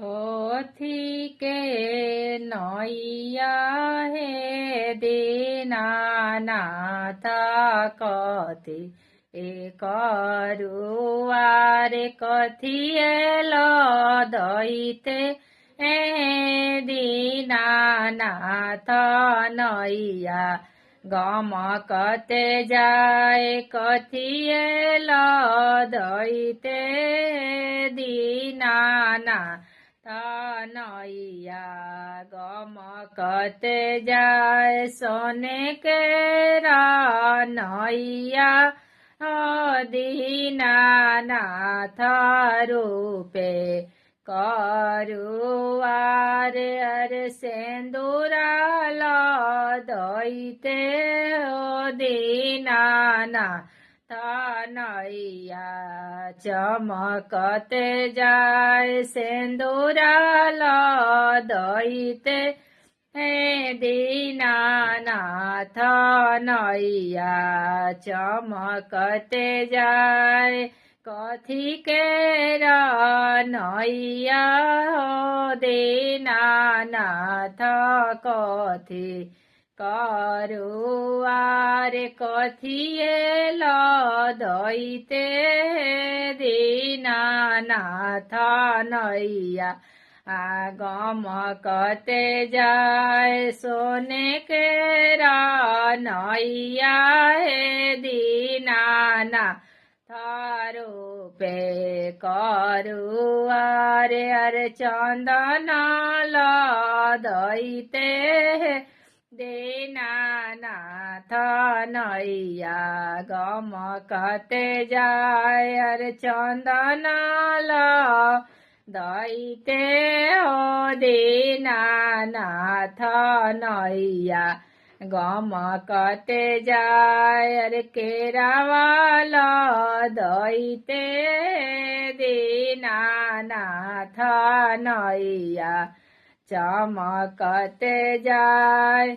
कथी के नैया हे दीनानाथ कथी करुआरे कथिए लदैते हे दीनानाथ नैया गमकते जाए कथिए लदैते दीनानाथ नैया गमकते जाए सोने के नैया दीनानाथ रूपे करुआरे अरे सेंदूरा लदैते दीनानाथ नैया चमकते जाए सेंदूरा लदैते हे दीनानाथ नैया चमकते जाए कथी के नैया दीनानाथ कथी करुआरे कथिए लदैते दीनानाथ नैया गमकते जाए सोने के नैया हे दीनानाथ रूपे करुआरे अरे चंदन लदैते दीनानाथ नैया गमकते जाए अरे चंदन लदैते दीनानाथ नैया गमकते जाए अरे केरावा लदैते दीनानाथ नैया चमकते जाए।